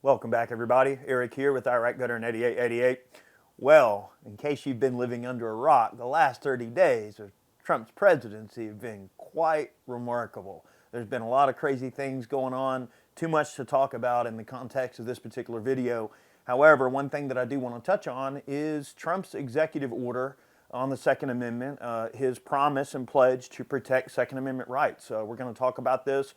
Welcome back, everybody. Eric here with Iraq Veteran 8888. Well, in case you've been living under a rock, the last 30 days of Trump's presidency have been quite remarkable. There's been a lot of crazy things going on, too much to talk about in the context of this particular video. However, one thing that I do want to touch on is Trump's executive order on the Second Amendment, his promise and pledge to protect Second Amendment rights. We're going to talk about this.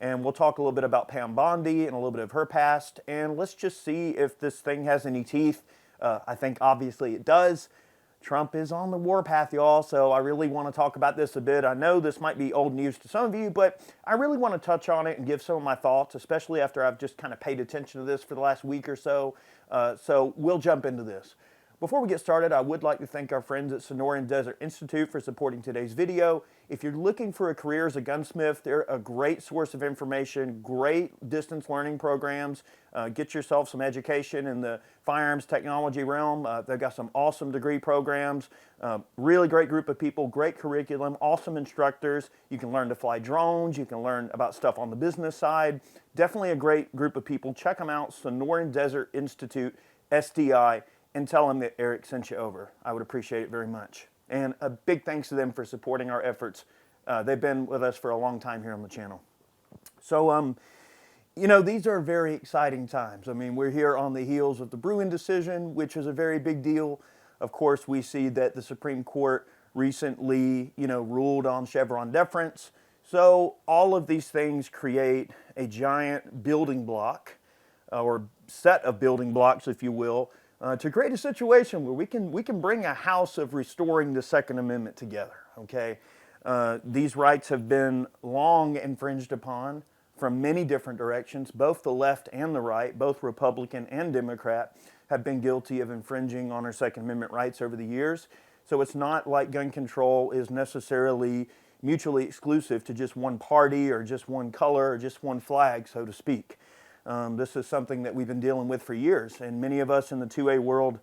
And we'll talk a little bit about Pam Bondi and a little bit of her past. And let's just see if this thing has any teeth. I think obviously it does. Trump is on the warpath, y'all. So I really want to talk about this a bit. I know this might be old news to some of you, but I really want to touch on it and give some of my thoughts, especially after I've just kind of paid attention to this for the last week or so. So we'll jump into this. Before we get started, I would like to thank our friends at Sonoran Desert Institute for supporting today's video. If you're looking for a career as a gunsmith, they're a great source of information, great distance learning programs. Get yourself some education in the firearms technology realm. They've got some awesome degree programs, really great group of people, great curriculum, awesome instructors. You can learn to fly drones. You can learn about stuff on the business side. Definitely a great group of people. Check them out, Sonoran Desert Institute, SDI. And tell them that Eric sent you over. I would appreciate it very much. And a big thanks to them for supporting our efforts. They've been with us for a long time here on the channel. So, you know, these are very exciting times. I mean, we're here on the heels of the Bruin decision, which is a very big deal. Of course, we see that the Supreme Court recently, ruled on Chevron deference. So all of these things create a giant building block, or set of building blocks, if you will, to create a situation where we can bring a house of restoring the Second Amendment together, okay? These rights have been long infringed upon from many different directions. Both the left and the right, both Republican and Democrat, have been guilty of infringing on our Second Amendment rights over the years. So it's not like gun control is necessarily mutually exclusive to just one party or just one color or just one flag, so to speak. This is something that we've been dealing with for years, and many of us in the 2A world,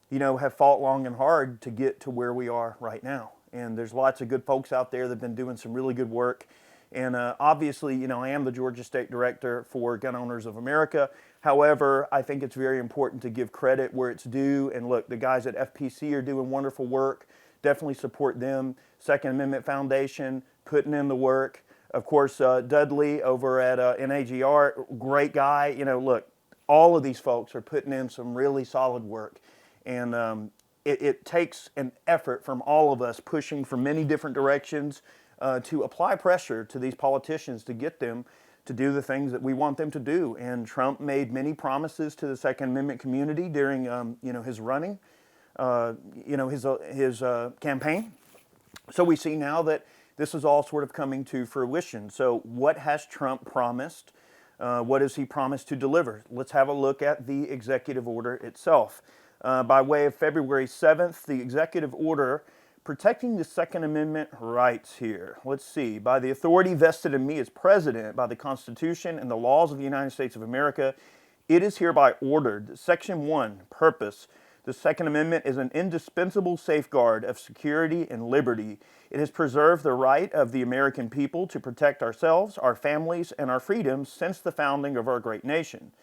have fought long and hard to get to where we are right now. And there's lots of good folks out there that have been doing some really good work. And obviously, I am the Georgia State Director for Gun Owners of America. However, I think it's very important to give credit where it's due. And look, the guys at FPC are doing wonderful work. Definitely support them. Second Amendment Foundation, putting in the work. Of course, Dudley over at NAGR, great guy. Look, all of these folks are putting in some really solid work. And it takes an effort from all of us pushing from many different directions to apply pressure to these politicians to get them to do the things that we want them to do. And Trump made many promises to the Second Amendment community during, his running, his campaign. So we see now that this is all sort of coming to fruition. So what has Trump promised? What has he promised to deliver? Let's have a look at the executive order itself. By way of February 7th, the executive order protecting the Second Amendment rights here. Let's see. By the authority vested in me as president by the Constitution and the laws of the United States of America, it is hereby ordered that Section 1, purpose, the Second Amendment is an indispensable safeguard of security and liberty. It has preserved the right of the American people to protect ourselves, our families, and our freedoms since the founding of our great nation.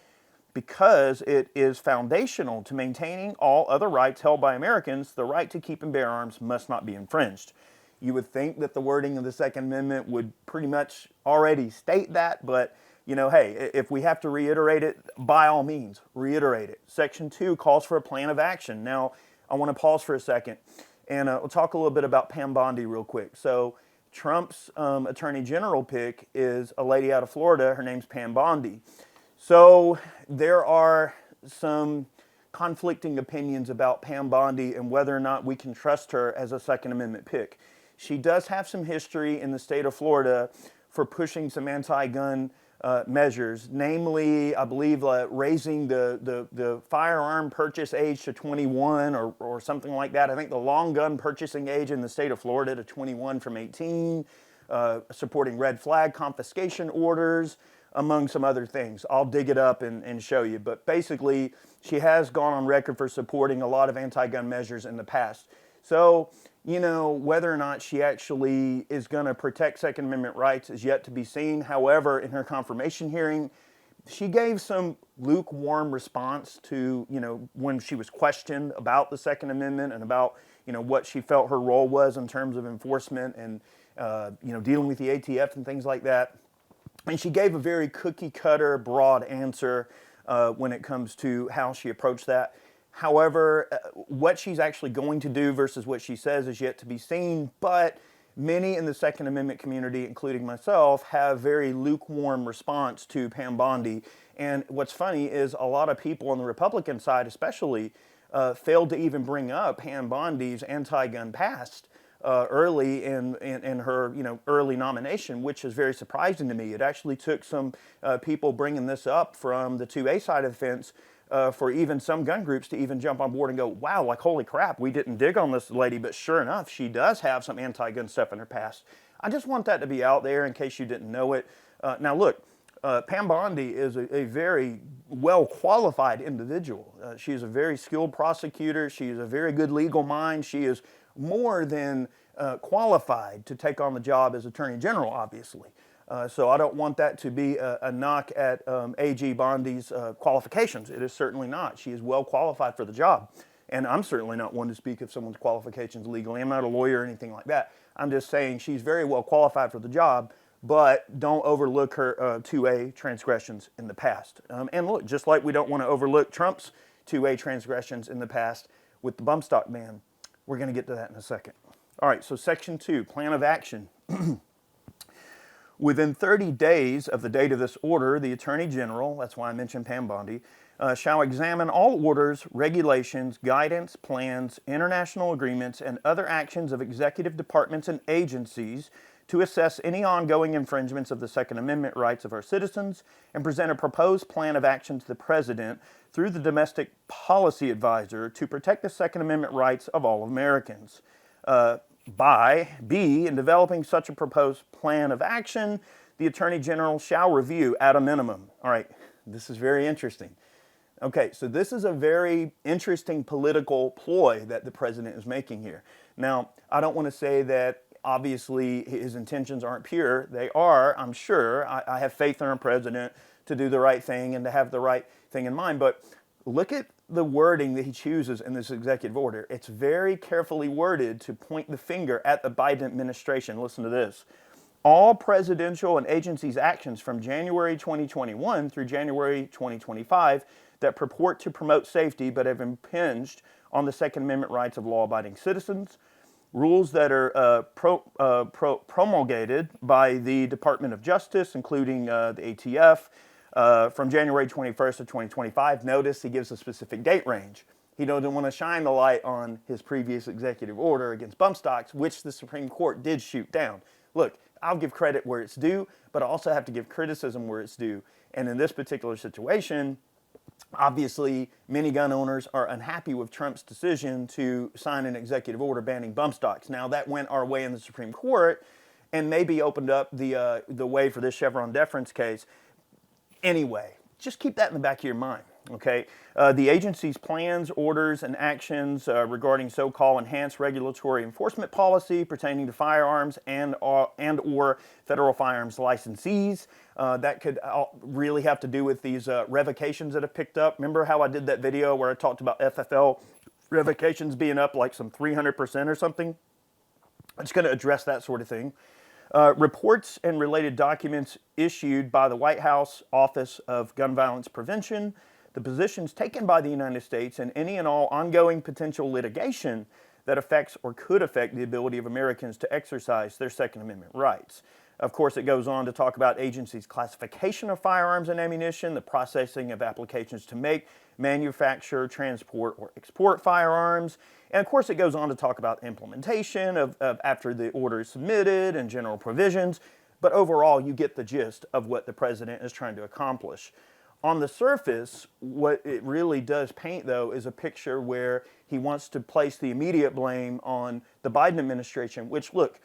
Because it is foundational to maintaining all other rights held by Americans, the right to keep and bear arms must not be infringed. You would think that the wording of the Second Amendment would pretty much already state that, but hey, if we have to reiterate it, by all means, reiterate it. Section 2 calls for a plan of action. Now, I want to pause for a second, and we'll talk a little bit about Pam Bondi real quick. So, Trump's Attorney General pick is a lady out of Florida. Her name's Pam Bondi. So, there are some conflicting opinions about Pam Bondi and whether or not we can trust her as a Second Amendment pick. She does have some history in the state of Florida for pushing some anti-gun measures, namely, I believe, raising the firearm purchase age to 21 or something like that. I think the long gun purchasing age in the state of Florida to 21 from 18, supporting red flag confiscation orders, among some other things. I'll dig it up and show you. But basically, she has gone on record for supporting a lot of anti-gun measures in the past. So, whether or not she actually is going to protect Second Amendment rights is yet to be seen. However, in her confirmation hearing, she gave some lukewarm response to, when she was questioned about the Second Amendment and about, what she felt her role was in terms of enforcement and, dealing with the ATF and things like that. And she gave a very cookie cutter, broad answer when it comes to how she approached that. However, what she's actually going to do versus what she says is yet to be seen, but many in the Second Amendment community, including myself, have very lukewarm response to Pam Bondi. And what's funny is a lot of people on the Republican side especially failed to even bring up Pam Bondi's anti-gun past early in her early nomination, which is very surprising to me. It actually took some people bringing this up from the 2A side of the fence for even some gun groups to even jump on board and go, wow, like holy crap, we didn't dig on this lady, but sure enough, she does have some anti-gun stuff in her past. I just want that to be out there in case you didn't know it. Now look, Pam Bondi is a very well-qualified individual. She is a very skilled prosecutor. She is a very good legal mind. She is more than qualified to take on the job as Attorney General, obviously. So I don't want that to be a knock at AG Bondi's qualifications. It is certainly not. She is well qualified for the job. And I'm certainly not one to speak of someone's qualifications legally. I'm not a lawyer or anything like that. I'm just saying she's very well qualified for the job, but don't overlook her 2A transgressions in the past. And look, just like we don't want to overlook Trump's 2A transgressions in the past with the bump stock ban. We're going to get to that in a second. All right, so Section 2, Plan of Action. Within 30 days of the date of this order, the Attorney General, that's why I mentioned Pam Bondi, shall examine all orders, regulations, guidance, plans, international agreements, and other actions of executive departments and agencies to assess any ongoing infringements of the Second Amendment rights of our citizens and present a proposed plan of action to the President through the Domestic Policy Advisor to protect the Second Amendment rights of all Americans. In developing such a proposed plan of action, the Attorney General shall review at a minimum. All right, this is very interesting. Okay, so this is a very interesting political ploy that the President is making here. Now, I don't want to say that obviously his intentions aren't pure. They are, I'm sure. I have faith in our President to do the right thing and to have the right thing in mind, but look at the wording that he chooses in this executive order. It's very carefully worded to point the finger at the Biden administration. Listen to this. All presidential and agencies' actions from January 2021 through January 2025 that purport to promote safety but have impinged on the Second Amendment rights of law-abiding citizens, rules that are promulgated by the Department of Justice, including the ATF, from January 21st of 2025. Notice he gives a specific date range. He doesn't want to shine the light on his previous executive order against bump stocks, which the Supreme Court did shoot down. Look, I'll give credit where it's due, but I also have to give criticism where it's due. And in this particular situation, obviously, many gun owners are unhappy with Trump's decision to sign an executive order banning bump stocks. Now, that went our way in the Supreme Court and maybe opened up the way for this Chevron deference case. Anyway, just keep that in the back of your mind, okay? The agency's plans, orders, and actions regarding so-called enhanced regulatory enforcement policy pertaining to firearms and or federal firearms licensees. That could really have to do with these revocations that have picked up. Remember how I did that video where I talked about FFL revocations being up like some 300% or something? It's going to address that sort of thing. Reports and related documents issued by the White House Office of Gun Violence Prevention, the positions taken by the United States, and any and all ongoing potential litigation that affects or could affect the ability of Americans to exercise their Second Amendment rights. Of course, it goes on to talk about agencies' classification of firearms and ammunition, the processing of applications to make, manufacture, transport, or export firearms. And of course, it goes on to talk about implementation of after the order is submitted and general provisions. But overall, you get the gist of what the President is trying to accomplish. On the surface, what it really does paint, though, is a picture where he wants to place the immediate blame on the Biden administration, which, look,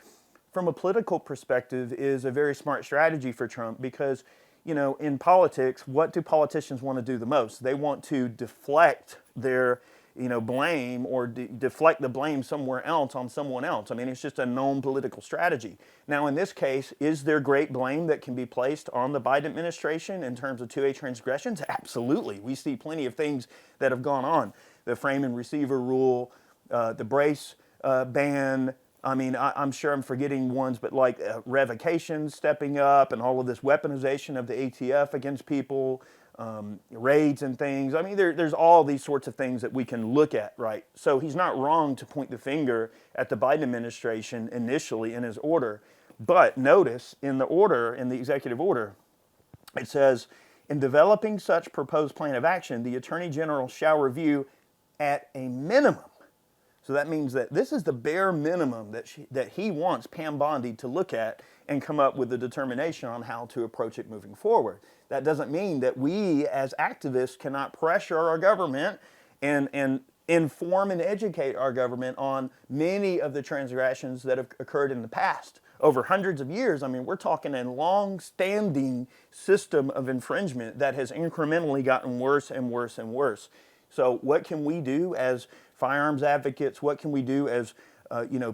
from a political perspective, is a very smart strategy for Trump because, you know, in politics, what do politicians want to do the most? They want to deflect their blame or deflect the blame somewhere else on someone else. I mean, it's just a known political strategy. Now, in this case, is there great blame that can be placed on the Biden administration in terms of 2A transgressions? Absolutely. We see plenty of things that have gone on. The frame and receiver rule, the brace ban. I mean, I'm sure I'm forgetting ones, but like revocation stepping up and all of this weaponization of the ATF against people, raids and things. I mean, there's all these sorts of things that we can look at, right? So he's not wrong to point the finger at the Biden administration initially in his order. But notice in the order, in the executive order, it says, in developing such proposed plan of action, the Attorney General shall review at a minimum. So that means that this is the bare minimum that he wants Pam Bondi to look at and come up with a determination on how to approach it moving forward. That doesn't mean that we as activists cannot pressure our government and inform and educate our government on many of the transgressions that have occurred in the past. Over hundreds of years, I mean, we're talking a long-standing system of infringement that has incrementally gotten worse and worse and worse. So what can we do as firearms advocates? What can we do as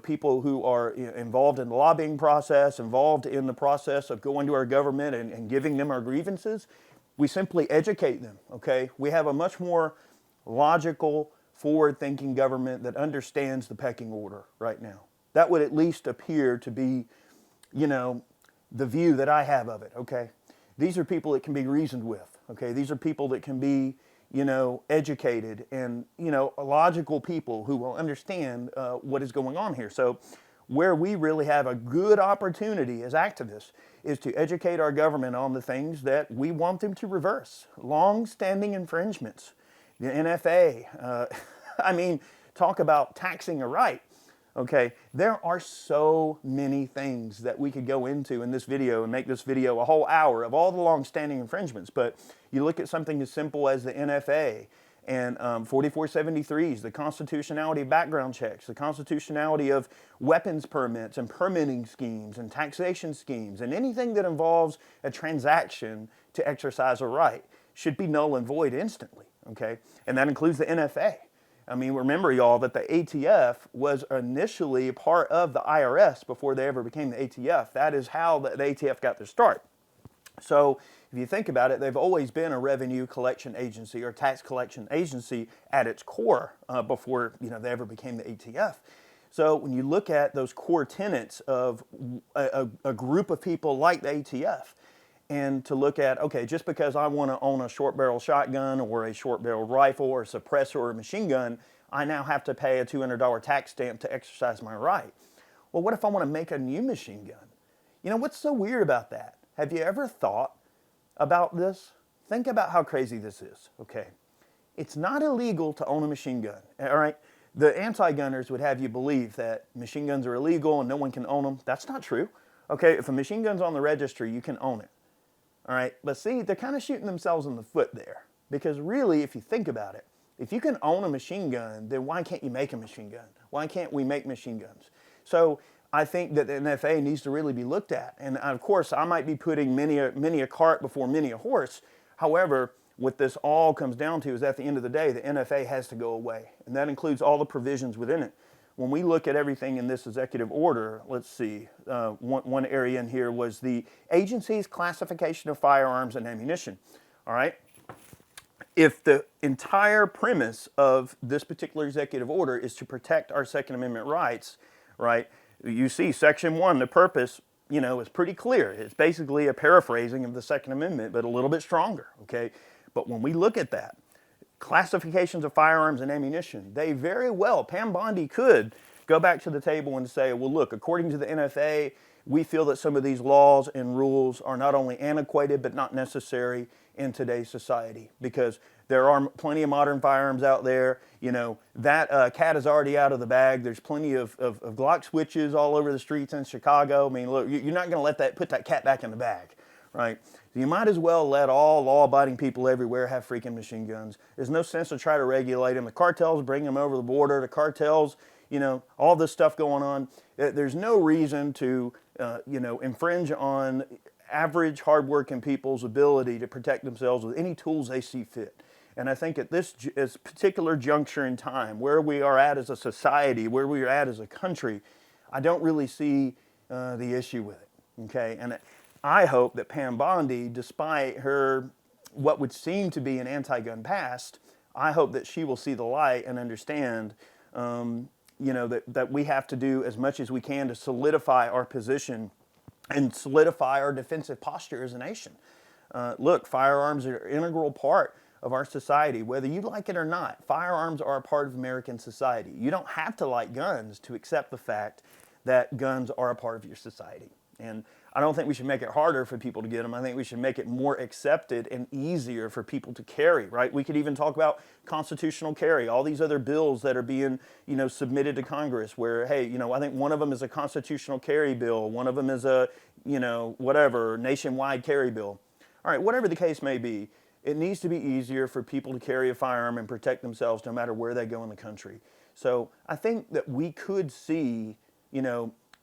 people who are involved in the lobbying process, involved in the process of going to our government and giving them our grievances? We simply educate them, okay? We have a much more logical, forward-thinking government that understands the pecking order right now. That would at least appear to be, the view that I have of it, okay? These are people that can be reasoned with, okay? These are people that can be educated and, logical people who will understand what is going on here. So where we really have a good opportunity as activists is to educate our government on the things that we want them to reverse. Long-standing infringements, the NFA, talk about taxing a right. Okay, there are so many things that we could go into in this video and make this video a whole hour of all the long-standing infringements. But you look at something as simple as the NFA and 4473s, the constitutionality of background checks, the constitutionality of weapons permits and permitting schemes and taxation schemes, and anything that involves a transaction to exercise a right should be null and void instantly. Okay, and that includes the NFA. I mean, remember, y'all, that the ATF was initially part of the IRS before they ever became the ATF. That is how the ATF got their start. So if you think about it, they've always been a revenue collection agency or tax collection agency at its core before they ever became the ATF. So when you look at those core tenets of a group of people like the ATF, and to look at, okay, just because I want to own a short barrel shotgun or a short barrel rifle or a suppressor or a machine gun, I now have to pay a $200 tax stamp to exercise my right. Well, what if I want to make a new machine gun? What's so weird about that? Have you ever thought about this? Think about how crazy this is, okay? It's not illegal to own a machine gun, all right? The anti-gunners would have you believe that machine guns are illegal and no one can own them. That's not true. Okay, if a machine gun's on the registry, you can own it. All right, but see, they're kind of shooting themselves in the foot there. Because really, if you think about it, if you can own a machine gun, then why can't you make a machine gun? Why can't we make machine guns? So I think that the NFA needs to really be looked at. And of course, I might be putting many a cart before many a horse. However, what this all comes down to is at the end of the day, the NFA has to go away. And that includes all the provisions within it. When we look at everything in this executive order, let's see, one area in here was the agency's classification of firearms and ammunition, all right? If the entire premise of this particular executive order is to protect our Second Amendment rights, right, you see Section 1, the purpose, is pretty clear. It's basically a paraphrasing of the Second Amendment, but a little bit stronger, okay? But when we look at that, classifications of firearms and ammunition, they very well, Pam Bondi could go back to the table and say, well, look, according to the NFA, we feel that some of these laws and rules are not only antiquated, but not necessary in today's society because there are plenty of modern firearms out there. That cat is already out of the bag. There's plenty of Glock switches all over the streets in Chicago. I mean, look, you're not going to put that cat back in the bag, right? So you might as well let all law-abiding people everywhere have freaking machine guns. There's no sense to try to regulate them. The cartels bring them over the border. The cartels, all this stuff going on. There's no reason to, infringe on average, hardworking people's ability to protect themselves with any tools they see fit. And I think at this particular juncture in time, where we are at as a society, where we are at as a country, I don't really see the issue with it. Okay, and I hope that Pam Bondi, despite her what would seem to be an anti-gun past, I hope that she will see the light and understand, that we have to do as much as we can to solidify our position and solidify our defensive posture as a nation. Look, firearms are an integral part of our society. Whether you like it or not, firearms are a part of American society. You don't have to like guns to accept the fact that guns are a part of your society. And I don't think we should make it harder for people to get them. I think we should make it more accepted and easier for people to carry, right? We could even talk about constitutional carry, all these other bills that are being, submitted to Congress where, hey, I think one of them is a constitutional carry bill. One of them is a, nationwide carry bill. All right, whatever the case may be, it needs to be easier for people to carry a firearm and protect themselves no matter where they go in the country. So I think that we could see,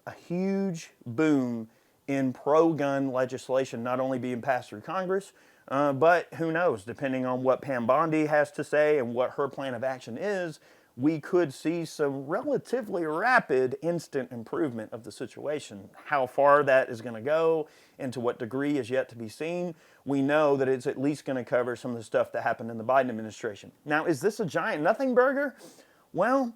a huge boom in pro-gun legislation not only being passed through Congress, but who knows, depending on what Pam Bondi has to say and what her plan of action is, we could see some relatively rapid instant improvement of the situation. How far that is going to go and to what degree is yet to be seen. We know that it's at least going to cover some of the stuff that happened in the Biden administration. Now, is this a giant nothing burger? Well,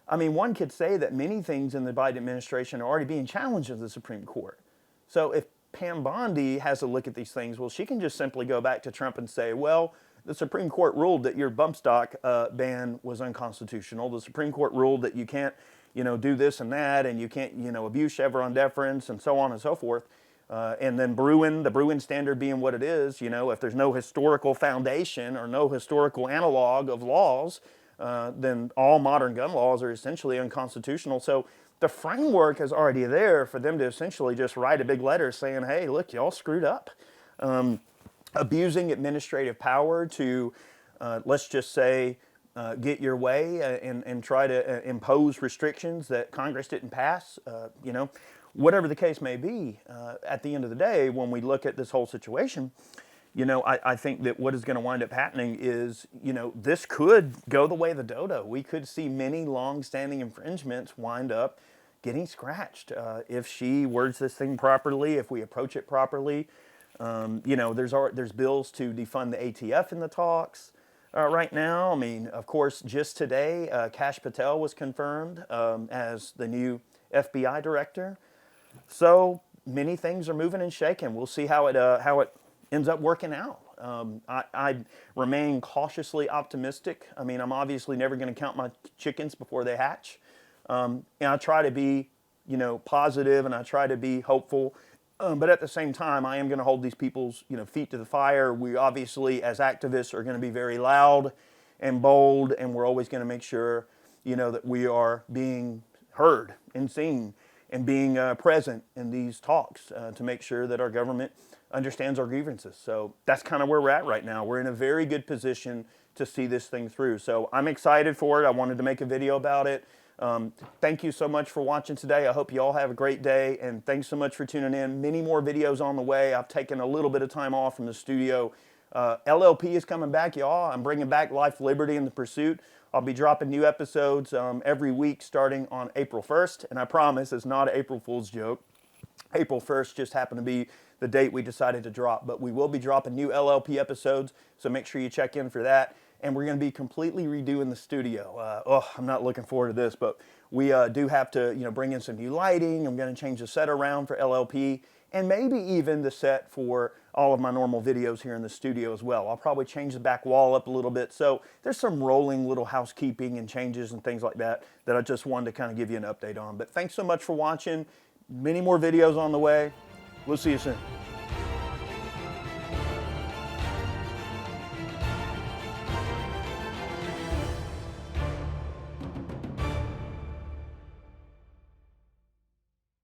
one could say that many things in the Biden administration are already being challenged in the Supreme Court. So if Pam Bondi has a look at these things, well, she can just simply go back to Trump and say, well, the Supreme Court ruled that your bump stock ban was unconstitutional. The Supreme Court ruled that you can't, do this and that, and you can't, abuse Chevron deference and so on and so forth. And then the Bruin standard being what it is, if there's no historical foundation or no historical analog of laws, then all modern gun laws are essentially unconstitutional. So the framework is already there for them to essentially just write a big letter saying, hey, look, y'all screwed up. Abusing administrative power to, let's just say, get your way and try to impose restrictions that Congress didn't pass, whatever the case may be. At the end of the day, when we look at this whole situation, I think that what is going to wind up happening is, this could go the way of the dodo. We could see many long-standing infringements wind up getting scratched if she words this thing properly, if we approach it properly. There's bills to defund the ATF in the talks right now. Of course, just today, Kash Patel was confirmed as the new FBI director. So many things are moving and shaking. We'll see how it ends up working out. I remain cautiously optimistic. I'm obviously never going to count my chickens before they hatch. And I try to be, positive, and I try to be hopeful. But at the same time, I am going to hold these people's, feet to the fire. We obviously, as activists, are going to be very loud and bold, and we're always going to make sure, that we are being heard and seen and being present in these talks to make sure that our government understands our grievances. So that's kind of where we're at right now. We're in a very good position to see this thing through. So I'm excited for it. I wanted to make a video about it. Thank you so much for watching today. I hope you all have a great day, and thanks so much for tuning in. Many more videos on the way. I've taken a little bit of time off from the studio. LLP is coming back, y'all. I'm bringing back Life, Liberty, and the Pursuit. I'll be dropping new episodes every week starting on April 1st, and I promise it's not an April Fool's joke. April 1st just happened to be the date we decided to drop, but we will be dropping new LLP episodes, so make sure you check in for that. And we're going to be completely redoing the studio. I'm not looking forward to this, but we do have to, bring in some new lighting. I'm going to change the set around for LLP, and maybe even the set for all of my normal videos here in the studio as well. I'll probably change the back wall up a little bit. So there's some rolling little housekeeping and changes and things like that that I just wanted to kind of give you an update on. But thanks so much for watching. Many more videos on the way. We'll see you soon.